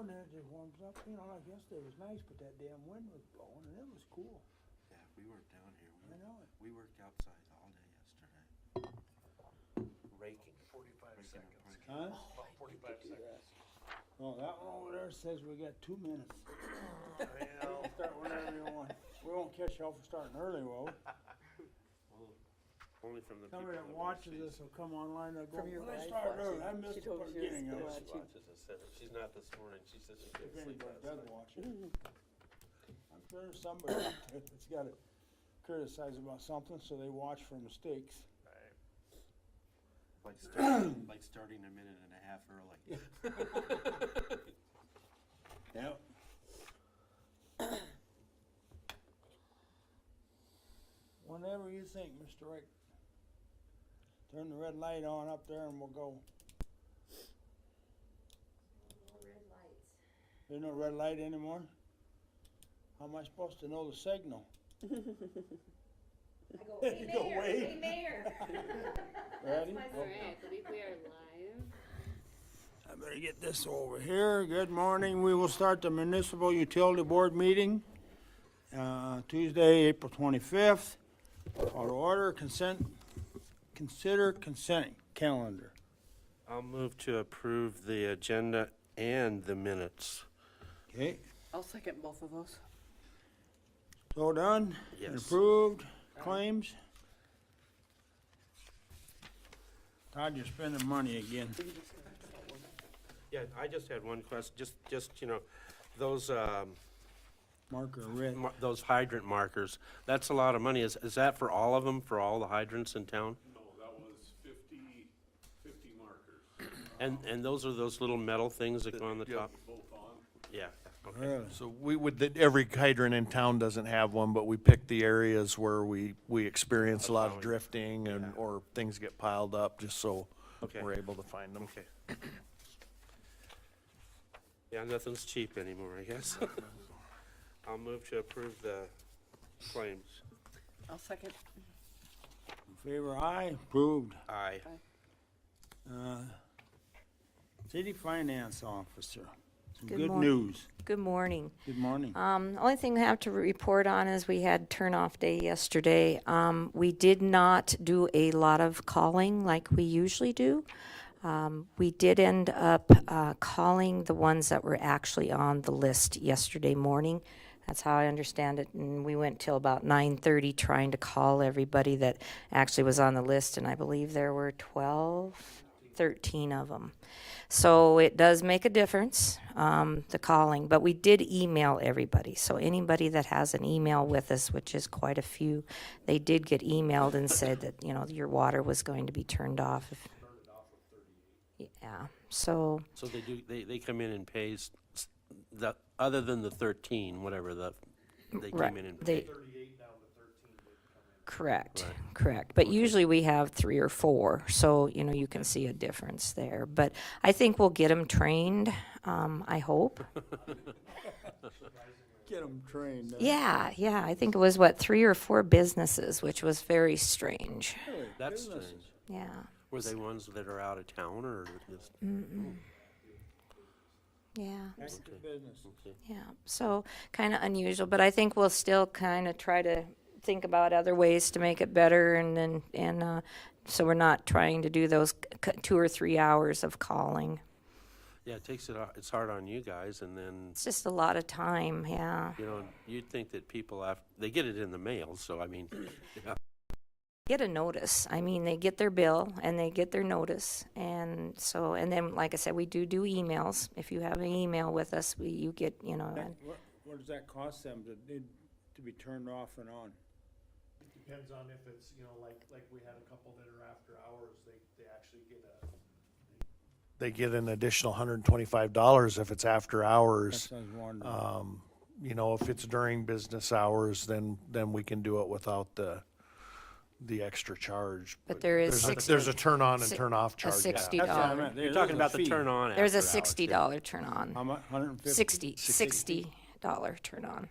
and then it just warms up, you know, like yesterday was nice, but that damn wind was blowing and it was cool. Yeah, we weren't down here. I know it. We worked outside all day yesterday. Raking. 45 Raking seconds. apart. Huh? About 45 seconds. Well, that one over there says we got 2 minutes. Well, Start whenever you want. We won't catch y'all for starting early, will we? Only from the Somebody that people watches overseas. this will come online and go, From your well, I wife started early, I watching. missed She the told you she was beginning of still it. She watches us. She's not this morning. She said she If couldn't sleep anybody last does night. watch it. I'm sure there's somebody out there that's gotta criticize about something, so they watch for mistakes. Like starting a minute and a half early. Yep. Whenever you think, Mr. Rick. Turn the red light on up there and we'll go. No red lights. There's no red light anymore? How am I supposed to know the signal? I go, You hey go mayor, wave. hey mayor. Ready? my All right, I believe we are live. I better get this over here. Good morning. We will start the Municipal Utility Board meeting, Tuesday, April 25th. Call to order, consider consent calendar. I'll move to approve the agenda and the minutes. Okay, I'll second both of those. so done? and Yes. Approved, claims? Todd, you're spending money again. Yeah, I just had one question. Just you know, those Marker red. those hydrant markers. That's a lot of money. Is that for all of them? For all the hydrants in town? No, that was 50 markers. And those are those little metal things that go on the Yeah, top. both on. Yeah. Okay. Really? So we would, every hydrant in town doesn't have one, but we pick the areas where we experience a lot of Plowing. drifting and, Yeah. or things get piled up, just so Okay. we're able to find them. Okay. Yeah, nothing's cheap anymore, I guess. I'll move to approve the claims. I'll second. In favor, aye. Approved. Aye. City Finance Officer. Some Good good morning. news. Good morning. Good morning. Only thing we have to report on is we had turn-off day yesterday. We did not do a lot of calling like we usually do. We did end up calling the ones that were actually on the list yesterday morning. That's how I understand it, and we went till about 9:30 trying to call everybody that actually was on the list, and I believe there were 13 of them. So it does make a difference, the calling, but we did email everybody. So anybody that has an email with us, which is quite a few, they did get emailed and said that, you know, your water was going to be turned off. Yeah, so, So they come in and pay the, other than the 13, whatever they right, came in and they, paid. correct, Right. correct. But usually we have 3 or 4, so, you know, you can see a difference there. But I think we'll get them trained, I hope. Get them trained. Yeah, I think it was, 3 or 4 businesses, which was very strange. Really, That's businesses. strange. Yeah, Were they ones that are out of town or just? yeah. Active business. Okay. Yeah, so kind of unusual, but I think we'll still kind of try to think about other ways to make it better, and so we're not trying to do those 2 or 3 hours of calling. Yeah, it takes it. It's hard on you guys, and then It's just a lot of time. Yeah, you know you'd think that people they get it in the mail. So I mean, yeah. get a notice. I mean, they get their bill and they get their notice, and so then, like I said, we do emails. If you have an email with us, you get, you know. That- What does that cost them to be turned off and on? depends on if it's, you know, like we had a couple that are after hours, they actually get They get an additional $125 if it's after hours. That's what I was wondering. You know, if it's during business hours, then we can do it without the extra charge. But there is There's a turn on and si- turn off a charge. $60. That's what I meant. You're There's talking a about the fee. turn on. There's a after hours, yeah. $60 turn on. How much? 150? $60 turn on.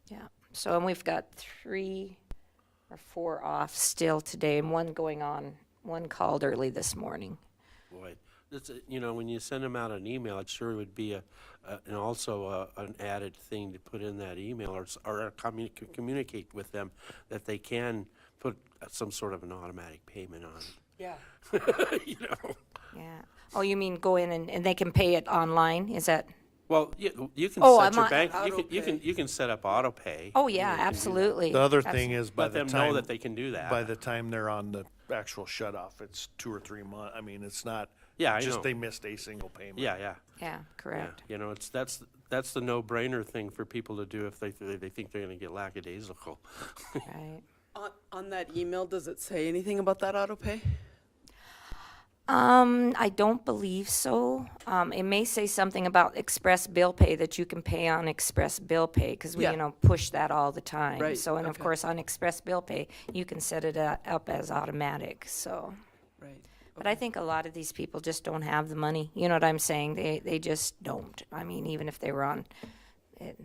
Yeah, so, and we've got 3 or 4 off still today, and one going on, one called early this morning. Boy, You know, when you send them out an email, it sure would be and also an added thing to put in that email or communicate with them that they can put some sort of an automatic payment on. Yeah. You know? Yeah. Oh, you mean go in and they can pay it online? Is that? Well, you can Oh, set I'm your on- bank, Auto you can set up auto pay. Oh, yeah, absolutely. The other thing is by Let the them know time, that they can do that. by the time they're on the actual shut off, it's 2 or 3 months. I mean, it's not Yeah, I know. just they missed a single payment. Yeah, yeah. Yeah, Yeah, correct. you know, that's the no-brainer thing for people to do if they think they're gonna get lackadaisical. Right. On that email, does it say anything about that auto pay? I don't believe so. It may say something about express bill pay, that you can pay on express bill pay, because we, Yeah. you know, push that all the time. Right, So, and of okay. course, on express bill pay, you can set it up as automatic, so. Right. But I think a lot of these people just don't have the money. You know what I'm saying? They just don't. I mean, even if they were on,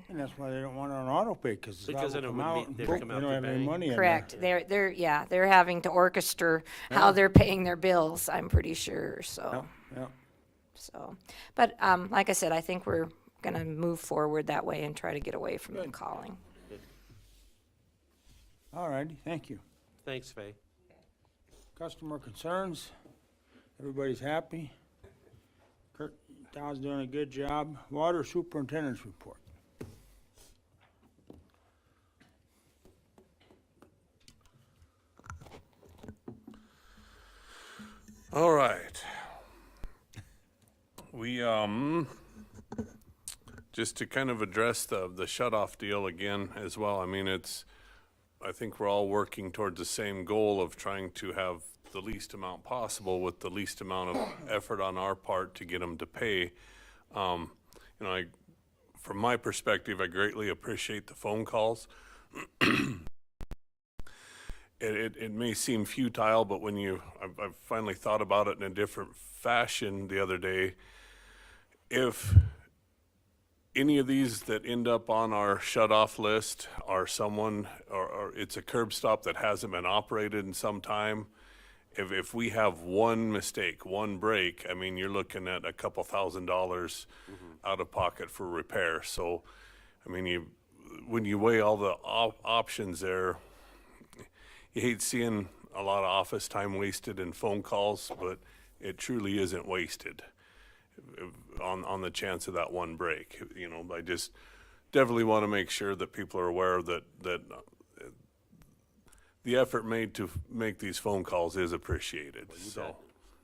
And that's why they don't want it on auto pay, because Because then it come would out be- and they boom, would come they out don't the have any bank. money in there. correct. They're having to orchestra how they're paying their bills, I'm pretty sure, so. Yeah. So, but like I said, I think we're gonna move forward that way and try to get away from them calling. All righty, thank you. Thanks, Faye. Customer concerns, everybody's happy. Kurt, Todd's doing a good job. Water superintendent's report. All right. We, just to kind of address the shut-off deal again as well, I mean, I think we're all working towards the same goal of trying to have the least amount possible with the least amount of effort on our part to get them to pay. You know, from my perspective, I greatly appreciate the phone calls. It may seem futile, but when I've finally thought about it in a different fashion the other day. If any of these that end up on our shut-off list are someone, or it's a curb stop that hasn't been operated in some time, if we have one mistake, one break, I mean, you're looking at a couple $1,000s out of pocket for repair. So, I mean, when you weigh all the options there, you hate seeing a lot of office time wasted in phone calls, but it truly isn't wasted on the chance of that one break. You know, I just definitely want to make sure that people are aware that the effort made to make these phone calls is appreciated. So,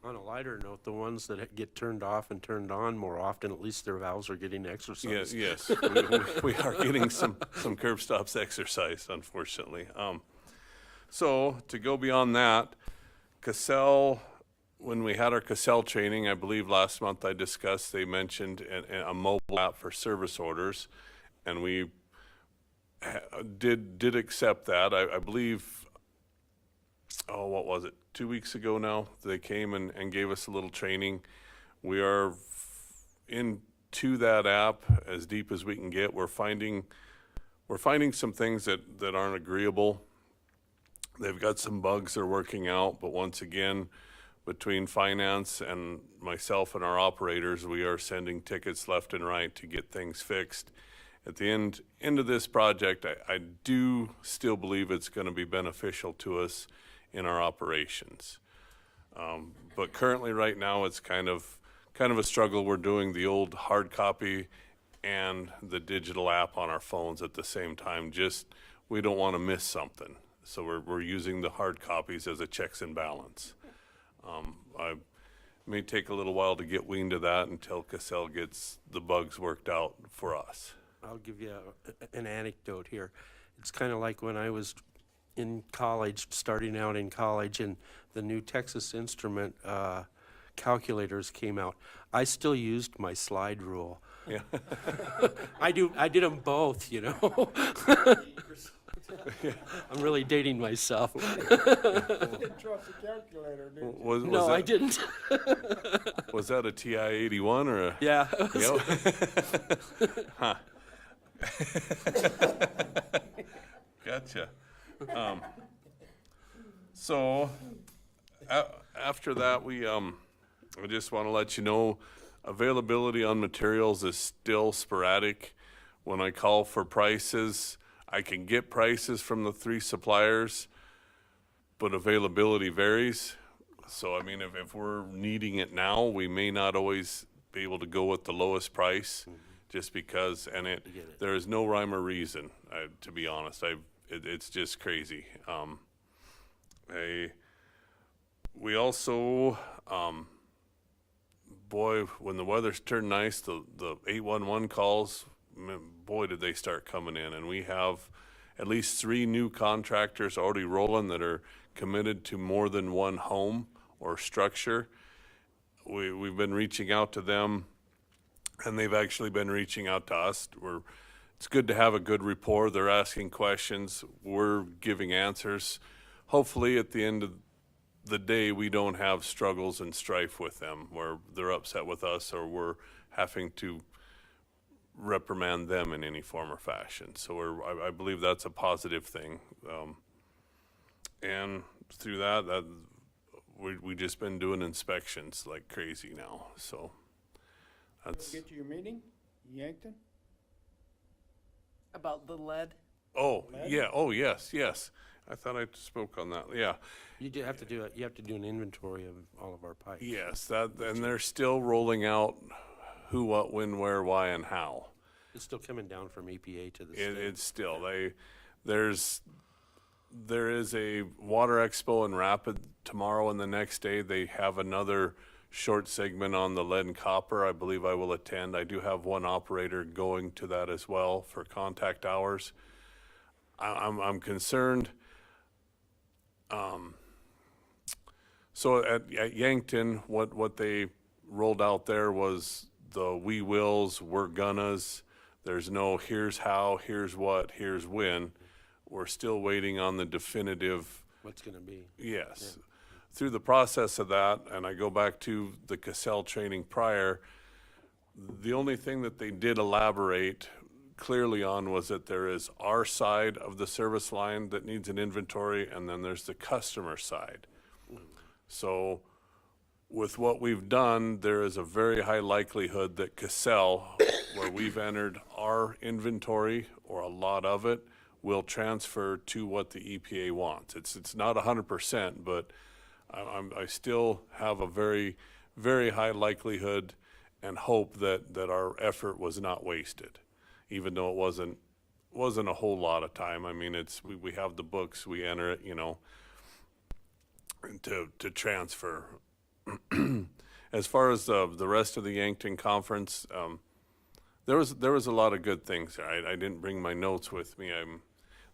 On a lighter note, the ones that get turned off and turned on more often, at least their valves are getting exercised. yes, we are getting some curb stops exercised, unfortunately. So to go beyond that, Cassell, when we had our Cassell training, I believe last month I discussed, they mentioned a mobile app for service orders, and we did accept that. I believe, what was it, 2 weeks ago now, they came and gave us a little training. We are into that app as deep as we can get. We're finding some things that aren't agreeable. They've got some bugs they're working out, but once again, between finance and myself and our operators, we are sending tickets left and right to get things fixed. At the end of this project, I do still believe it's going to be beneficial to us in our operations. But currently, right now, it's kind of a struggle. We're doing the old hard copy and the digital app on our phones at the same time. Just, we don't want to miss something. So we're using the hard copies as a checks and balance. I may take a little while to get weaned of that until Cassell gets the bugs worked out for us. I'll give you an anecdote here. It's kind of like when I was in college, starting out in college, and the new Texas Instrument calculators came out. I still used my slide rule. Yeah. I did them both, you know. I'm really dating myself. Didn't trust the calculator, did you? Was No, that, I didn't. Was that a TI 81 or a? Yeah. Huh. Gotcha. So after that, we I just want to let you know, availability on materials is still sporadic. When I call for prices, I can get prices from the 3 suppliers, but availability varies. So, I mean, if we're needing it now, we may not always be able to go with the lowest price, just because, and there is no rhyme or reason, to be honest. It's just crazy. We also, boy, when the weather's turned nice, the 811 calls, boy, did they start coming in. And we have at least 3 new contractors already rolling that are committed to more than one home or structure. We've been reaching out to them, and they've actually been reaching out to us. It's good to have a good rapport. They're asking questions. We're giving answers. Hopefully, at the end of the day, we don't have struggles and strife with them where they're upset with us or we're having to reprimand them in any form or fashion. So I believe that's a positive thing. And through that, we just been doing inspections like crazy now. So that's, Get to your meeting, Yankton? About the lead? oh, yeah, oh, yes. I thought I spoke on that, yeah. You do have to do it. You have to do an inventory of all of our pipes. Yes, and they're still rolling out who, what, when, where, why, and how. It's still coming down from EPA to the state. It's still, there is a water expo in Rapid tomorrow, and the next day they have another short segment on the lead and copper. I believe I will attend. I do have one operator going to that as well for contact hours. I'm concerned. So at Yankton, what they rolled out there was the we wills, we're gonnas. There's no here's how, here's what, here's when. We're still waiting on the definitive. What's going to be? Yes. Through the process of that, and I go back to the Cassell training prior, the only thing that they did elaborate clearly on was that there is our side of the service line that needs an inventory, and then there's the customer side. So with what we've done, there is a very high likelihood that Cassell, where we've entered our inventory or a lot of it, will transfer to what the EPA wants. It's not 100%, but I still have a very, very high likelihood and hope that our effort was not wasted, even though it wasn't a whole lot of time. I mean, we have the books, we enter it, to transfer. As far as the rest of the Yankton conference, there was a lot of good things there. I didn't bring my notes with me.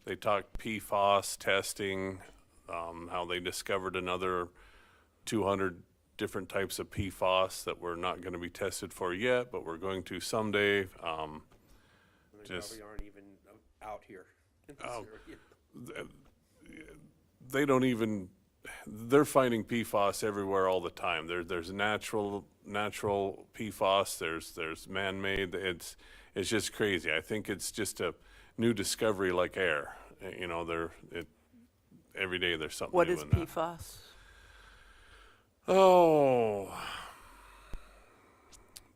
They talked PFAS testing, how they discovered another 200 different types of PFAS that we're not going to be tested for yet, but we're going to someday. They probably aren't even out here. in this area. They don't even. They're finding PFAS everywhere all the time. There's natural PFAS. There's man-made. It's just crazy. I think it's just a new discovery like air. Every day there's something What new is in that. PFAS? Oh,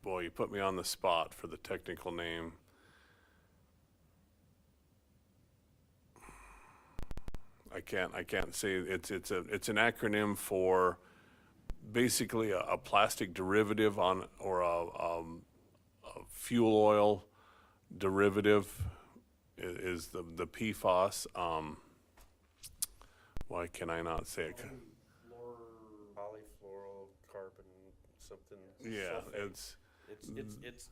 boy, you put me on the spot for the technical name. I can't say it's an acronym for basically a plastic derivative or a fuel oil derivative is the PFAS. Why can I not say it? Polyfluorocarbon something. Yeah, sulfate.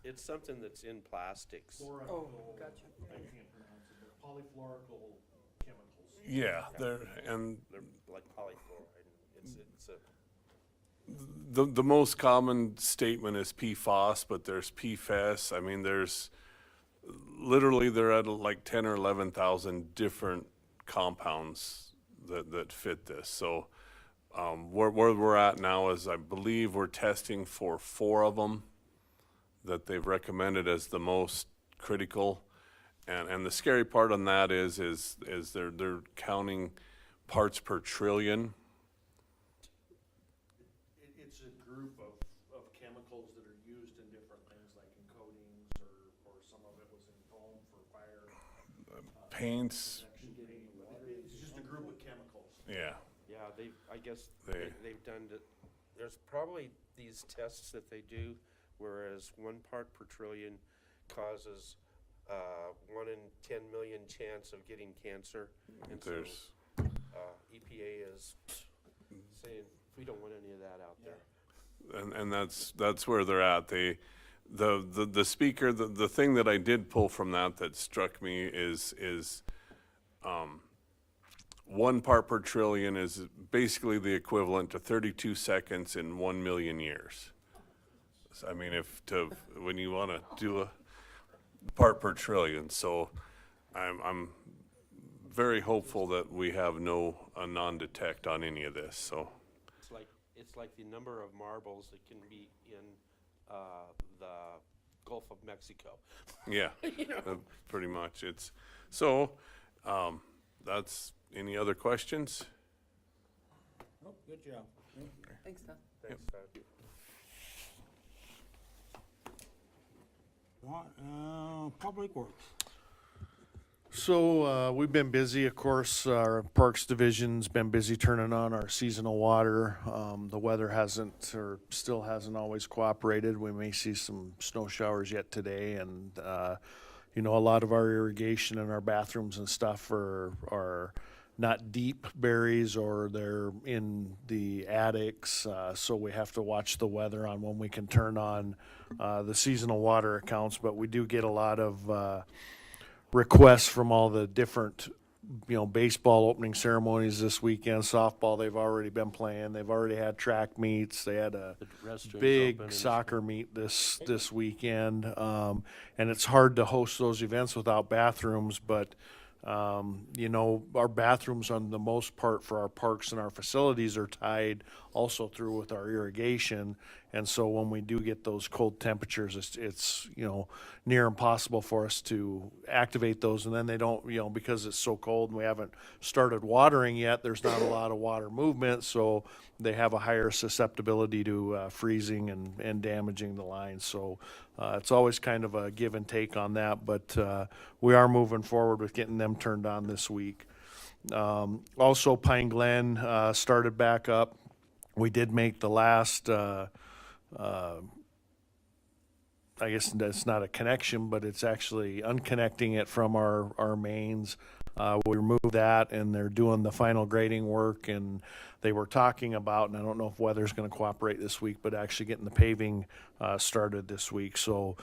It's something that's in plastics. Oh, gotcha. I can't pronounce it, but polyfluorochemical chemicals. yeah. They're like polyfluoride. It's a the most common statement is PFAS, but there's PFAS. I mean, there's literally they're at like 10 or 11,000 different compounds that fit this. So where we're at now is I believe we're testing for 4 of them that they've recommended as the most critical. And the scary part on that is they're counting parts per trillion. It's a group of chemicals that are used in different things, like in coatings, or some of it was in foam for fire. Paints, It's just a group of chemicals. yeah. Yeah, I guess They- they've done it. There's probably these tests that they do, whereas 1 part per trillion causes 1 in 10 million chance of getting cancer. And so There's, EPA is saying, we don't want any of that out there. and that's where they're at. The speaker, the thing that I did pull from that struck me is 1 part per trillion is basically the equivalent to 32 seconds in 1 million years. So, I mean, when you want to do a part per trillion, so I'm very hopeful that we have a non-detect on any of this, so. It's like the number of marbles that can be in the Gulf of Mexico. Yeah, You know? pretty much. That's, any other questions? Oh, good job. Thanks, Todd. Thanks, Todd. Public Works. So we've been busy, of course. Our Parks Division's been busy turning on our seasonal water. The weather hasn't, or still hasn't always cooperated. We may see some snow showers yet today, and a lot of our irrigation and our bathrooms and stuff are not deep berries, or they're in the attics. So we have to watch the weather on when we can turn on the seasonal water accounts. But we do get a lot of requests from all the different, baseball opening ceremonies this weekend. Softball, they've already been playing. They've already had track meets. They had a The restrooms open big and soccer meet this weekend. And it's hard to host those events without bathrooms, but our bathrooms on the most part for our parks and our facilities are tied also through with our irrigation. And so when we do get those cold temperatures, it's near impossible for us to activate those. And then they don't, because it's so cold and we haven't started watering yet, there's not a lot of water movement. So they have a higher susceptibility to freezing and damaging the lines. So it's always kind of a give and take on that. But we are moving forward with getting them turned on this week. Also, Pine Glen started back up. We did make the last I guess that's not a connection, but it's actually unconnecting it from our mains. We removed that, and they're doing the final grading work, and they were talking about, and I don't know if weather's going to cooperate this week, but actually getting the paving started this week. So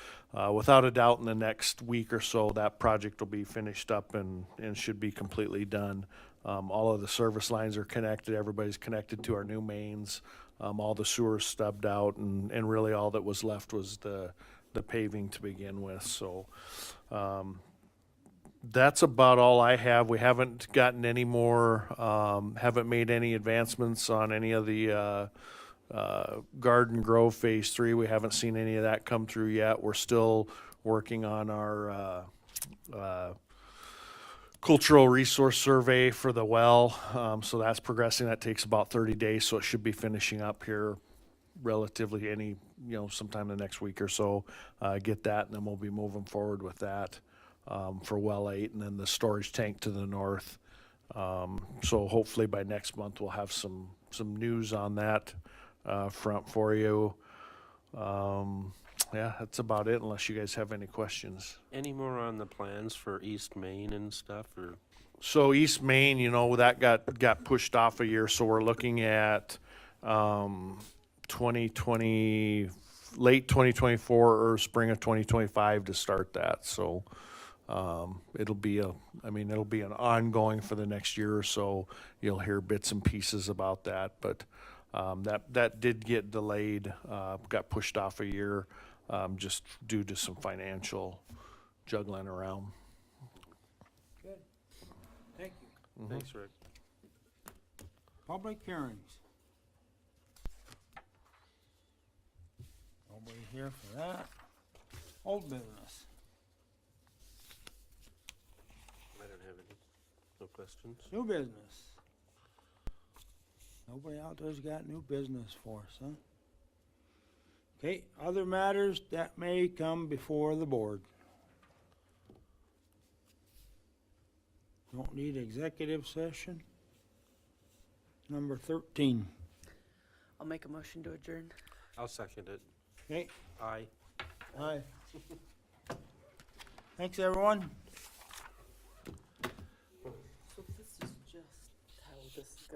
without a doubt, in the next week or so, that project will be finished up and should be completely done. All of the service lines are connected. Everybody's connected to our new mains. All the sewers stubbed out, and really all that was left was the paving to begin with. So that's about all I have. We haven't gotten any more, haven't made any advancements on any of the Garden Grove Phase 3. We haven't seen any of that come through yet. We're still working on our cultural resource survey for the well. So that's progressing. That takes about 30 days, so it should be finishing up here relatively sometime the next week or so. Get that, and then we'll be moving forward with that for well 8, and then the storage tank to the north. So hopefully by next month we'll have some news on that front for you. Yeah, that's about it, unless you guys have any questions. Any more on the plans for East Main and stuff, or? So East Main, that got pushed off a year, so we're looking at 2020, late 2024 or spring of 2025 to start that. So it'll be an ongoing for the next year or so. You'll hear bits and pieces about that, but that did get delayed, got pushed off a year, just due to some financial juggling around. Good. Thank you. Thanks, Rick. Public hearings. Nobody here for that. Old business. I don't have any. No questions? New business. Nobody out there's got new business for us, huh? Okay, other matters that may come before the board. Don't need executive session. Number 13. I'll make a motion to adjourn. I'll second it. Okay, Aye. aye. Thanks, everyone.